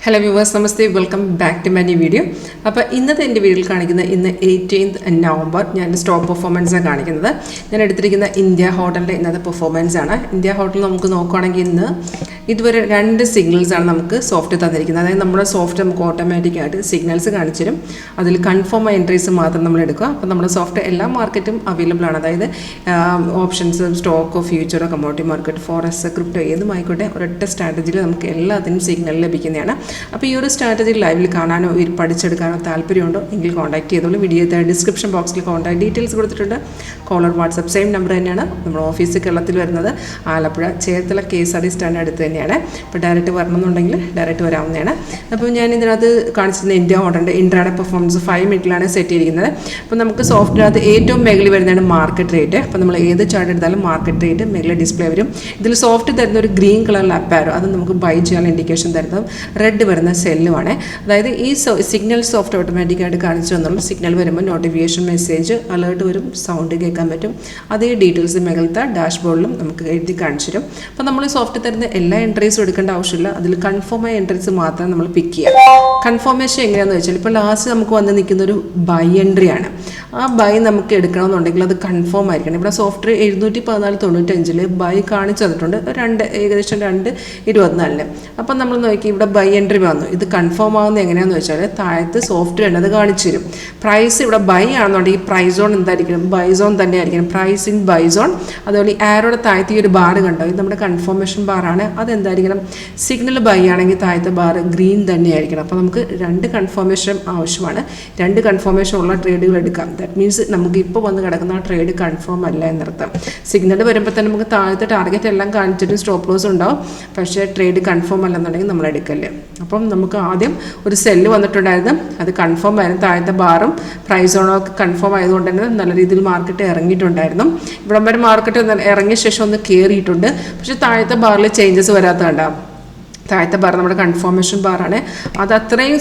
Hello viewers, Namaste, welcome back to my new video. അപ്പോൾ ഇന്നത്തെ എൻ്റെ വീഡിയോയിൽ കാണിക്കുന്ന ഇന്ന് 18th November ഞാൻ സ്റ്റോക്ക് പെർഫോമൻസാണ് കാണിക്കുന്നത്. ഞാൻ എടുത്തിരിക്കുന്ന ഇന്ത്യ ഹോട്ടലിൻ്റെ ഇന്നത്തെ പെർഫോമൻസ് ആണ്. ഇന്ത്യ ഹോട്ടൽ നമുക്ക് നോക്കുകയാണെങ്കിൽ ഇന്ന് ഇതുവരെ 2 സിഗ്നൽസ് ആണ് നമുക്ക് സോഫ്റ്റ് തന്നിരിക്കുന്നത്. അതായത് നമ്മുടെ സോഫ്റ്റ് നമുക്ക് ഓട്ടോമാറ്റിക്കായിട്ട് സിഗ്നൽസ് കാണിച്ചു തരും. അതിൽ കൺഫേം എൻട്രീസ് മാത്രം നമ്മൾ എടുക്കുക. അപ്പോൾ നമ്മുടെ സോഫ്റ്റ് എല്ലാ മാർക്കറ്റും അവൈലബിൾ ആണ്. അതായത് ഓപ്ഷൻസ്, സ്റ്റോക്കോ, ഫ്യൂച്ചറോ, കമ്മോഡിറ്റി മാർക്കറ്റ്, ഫോറക്സ്, ക്രിപ്റ്റോ ഏതുമായിക്കോട്ടെ ഒരൊറ്റ സ്ട്രാറ്റജിയിൽ നമുക്ക് എല്ലാത്തിനും സിഗ്നൽ ലഭിക്കുന്നതാണ്. അപ്പോൾ ഈ ഒരു സ്ട്രാറ്റജി ലൈവിൽ കാണാനോ പഠിച്ചെടുക്കാനോ താല്പര്യമുണ്ടോ എങ്കിൽ കോൺടാക്ട് ചെയ്തോളൂ. വീഡിയോയുടെ ഡിസ്ക്രിപ്ഷൻ ബോക്സിൽ കോൺടാക്ട് ഡീറ്റെയിൽസ് കൊടുത്തിട്ടുണ്ട്. കോളർ വാട്സപ്പ് സെയിം നമ്പർ തന്നെയാണ്. നമ്മുടെ ഓഫീസ് കേരളത്തിൽ വരുന്നത് ആലപ്പുഴ ചേർത്തല KSRT സ്റ്റാൻഡ് അടുത്ത് തന്നെയാണ്. അപ്പോൾ ഡയറക്റ്റ് വരണമെന്നുണ്ടെങ്കിൽ ഡയറക്റ്റ് വരാവുന്നതാണ്. അപ്പോൾ ഞാൻ ഇതിനകത്ത് കാണിച്ചിരുന്ന ഇന്ത്യ ഹോട്ടലിൻ്റെ ഇൻട്രാഡേ പെർഫോമൻസ് 5 മിനിറ്റിലാണ് സെറ്റ് ചെയ്തിരിക്കുന്നത്. അപ്പോൾ നമുക്ക് സോഫ്റ്റ്വെയറിനകത്ത് ഏറ്റവും മേഖല വരുന്നതാണ് മാർക്കറ്റ് റേറ്റ്. അപ്പോൾ നമ്മൾ ഏത് ചാർട്ട് എടുത്താലും മാർക്കറ്റ് റേറ്റ് മേഖല ഡിസ്പ്ലേ വരും. ഇതിൽ സോഫ്റ്റ് തരുന്ന ഒരു ഗ്രീൻ കളർ അപ്പാരോ അത് നമുക്ക് ബൈ ചെയ്യാൻ ഇൻഡിക്കേഷൻ തരുന്നത് റെഡ് വരുന്ന സെല്ലുമാണ്. അതായത് ഈ സിഗ്നൽ സോഫ്റ്റ് ഓട്ടോമാറ്റിക്കായിട്ട് കാണിച്ചു തന്നുള്ളൂ. സിഗ്നൽ വരുമ്പോൾ നോട്ടിഫിക്കേഷൻ മെസ്സേജ് അലേർട്ട് വരും, സൗണ്ട് കേൾക്കാൻ പറ്റും. അതേ ഡീറ്റെയിൽസ് മേഖലത്തെ ഡാഷ്ബോർഡിലും നമുക്ക് എഴുതി കാണിച്ചു തരും. അപ്പോൾ നമ്മൾ സോഫ്റ്റ് തരുന്ന എല്ലാ എൻട്രീസും എടുക്കേണ്ട ആവശ്യമില്ല. അതിൽ കൺഫേമായ എൻട്രീസ് മാത്രം നമ്മൾ പിക്ക് ചെയ്യുക. കൺഫർമേഷൻ എങ്ങനെയാണെന്ന് വെച്ചാൽ ഇപ്പോൾ ലാസ്റ്റ് നമുക്ക് വന്ന് നിൽക്കുന്ന ഒരു ബൈ എൻട്രി ആണ്. ആ ബൈ നമുക്ക് എടുക്കണമെന്നുണ്ടെങ്കിൽ അത് കൺഫേം ആയിരിക്കണം. ഇവിടെ സോഫ്റ്റ്വെയർ 714.95 ബൈ കാണിച്ചു തന്നിട്ടുണ്ട്, ഏകദേശം 2:24. അപ്പം നമ്മൾ നോക്കി ഇവിടെ ബൈ എൻട്രി വന്നു. ഇത് കൺഫേം ആവുന്നത് എങ്ങനെയാണെന്ന് വെച്ചാൽ താഴത്ത് സോഫ്റ്റ്വെയർ അത് കാണിച്ചു തരും. പ്രൈസ് ഇവിടെ ബൈ ആണെന്നുണ്ടെങ്കിൽ പ്രൈസ് സോൺ എന്തായിരിക്കണം? ബൈ സോൺ തന്നെ ആയിരിക്കണം. Price in buy zone. അതുപോലെ ആരോടെ താഴത്ത് ഈ ഒരു ബാർ കണ്ടോ, ഇത് നമ്മുടെ കൺഫർമേഷൻ ബാറാണ്. അതെന്തായിരിക്കണം? സിഗ്നൽ ബൈ ആണെങ്കിൽ താഴത്തെ ബാർ ഗ്രീൻ തന്നെ ആയിരിക്കണം. അപ്പോൾ നമുക്ക് 2 കൺഫർമേഷൻ ആവശ്യമാണ്. 2 കൺഫർമേഷൻ ഉള്ള ട്രേഡുകൾ എടുക്കാം. ദാറ്റ് മീൻസ് നമുക്ക് ഇപ്പോൾ വന്ന് കിടക്കുന്ന ആ ട്രേഡ് കൺഫേം അല്ല എന്നർത്ഥം. സിഗ്നൽ വരുമ്പോൾ തന്നെ നമുക്ക് താഴത്തെ ടാർഗറ്റ് എല്ലാം കാണിച്ചിട്ട് സ്റ്റോപ്പ് ലോസ് ഉണ്ടാവും. പക്ഷേ ട്രേഡ് കൺഫേം അല്ലെന്നുണ്ടെങ്കിൽ നമ്മൾ എടുക്കല്ലേ. അപ്പം നമുക്ക് ആദ്യം ഒരു സെല്ല് വന്നിട്ടുണ്ടായിരുന്നു, അത് കൺഫേം ആയിരുന്നു. താഴത്തെ ബാറും പ്രൈസ് സോണൊക്കെ കൺഫേം ആയതുകൊണ്ട് തന്നെ നല്ല രീതിയിൽ മാർക്കറ്റ് ഇറങ്ങിയിട്ടുണ്ടായിരുന്നു. ഇവിടം വരെ മാർക്കറ്റ് ഇറങ്ങിയ ശേഷം ഒന്ന് കയറിയിട്ടുണ്ട്. പക്ഷേ താഴത്തെ ബാറിൽ ചേഞ്ചസ് വരാത്തതുണ്ടാവും. താഴത്തെ ബാർ നമ്മുടെ കൺഫർമേഷൻ ബാറാണ്. അത് അത്രയും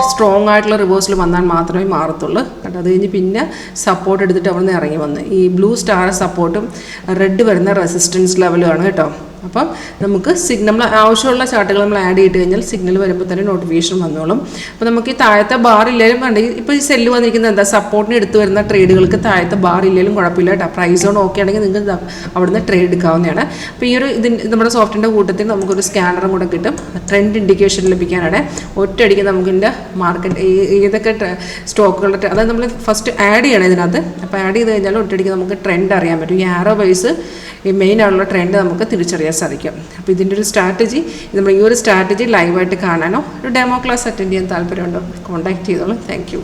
സ്ട്രോങ് ആയിട്ടുള്ള റിവേഴ്സിൽ വന്നാൽ മാത്രമേ മാറത്തുള്ളൂ. കാരണം അത് കഴിഞ്ഞ് പിന്നെ സപ്പോർട്ട് എടുത്തിട്ട് അവിടെ നിന്ന് ഇറങ്ങി വന്ന് ഈ ബ്ലൂ സ്റ്റാർ സപ്പോർട്ടും റെഡ് വരുന്ന റെസിസ്റ്റൻസ് ലെവലുമാണ് കേട്ടോ. അപ്പം നമുക്ക് സിഗ്നൽ ആവശ്യമുള്ള ചാർട്ടുകൾ നമ്മൾ ആഡ് ചെയ്ത് കഴിഞ്ഞാൽ സിഗ്നൽ വരുമ്പോൾ തന്നെ നോട്ടിഫിക്കേഷൻ വന്നോളും. അപ്പോൾ നമുക്ക് ഈ താഴത്തെ ബാർ ഇല്ലെങ്കിലും വേണ്ടെങ്കിൽ ഇപ്പോൾ ഈ സെല്ല് വന്നിരിക്കുന്നത് എന്താ, സപ്പോർട്ടിന് എടുത്ത് വരുന്ന ട്രേഡുകൾക്ക് താഴത്തെ ബാർ ഇല്ലെങ്കിലും കുഴപ്പമില്ല കേട്ടോ. പ്രൈസ് സോൺ ഓക്കെ ആണെങ്കിൽ നിങ്ങൾക്ക് അവിടുന്ന് ട്രേഡ് എടുക്കാവുന്നതാണ്. അപ്പോൾ ഈ ഒരു നമ്മുടെ സോഫ്റ്റിൻ്റെ കൂട്ടത്തിൽ നമുക്കൊരു സ്കാനറും കൂടെ കിട്ടും. ട്രെൻഡ് ഇൻഡിക്കേഷൻ ലഭിക്കാനാണ്. ഒറ്റയടിക്ക് നമുക്കിൻ്റെ മാർക്കറ്റ് ഏതൊക്കെ സ്റ്റോക്കുകളുടെ അതായത് നമ്മൾ ഫസ്റ്റ് ആഡ് ചെയ്യണം ഇതിനകത്ത്. അപ്പോൾ ആഡ് ചെയ്ത് കഴിഞ്ഞാൽ ഒറ്റയടിക്ക് നമുക്ക് ട്രെൻഡ് അറിയാൻ പറ്റും. ഈ ആരോ വൈസ് ഈ മെയിൻ ആയിട്ടുള്ള ട്രെൻഡ് നമുക്ക് തിരിച്ചറിയാൻ സാധിക്കും. അപ്പോൾ ഇതിൻ്റെ ഒരു സ്ട്രാറ്റജി, നമ്മൾ ഈ ഒരു സ്ട്രാറ്റജി ലൈവായിട്ട് കാണാനോ ഒരു ഡെമോ ക്ലാസ് അറ്റൻഡ് ചെയ്യാൻ താല്പര്യമുണ്ടോ കോൺടാക്ട് ചെയ്തോളൂ. Thank you.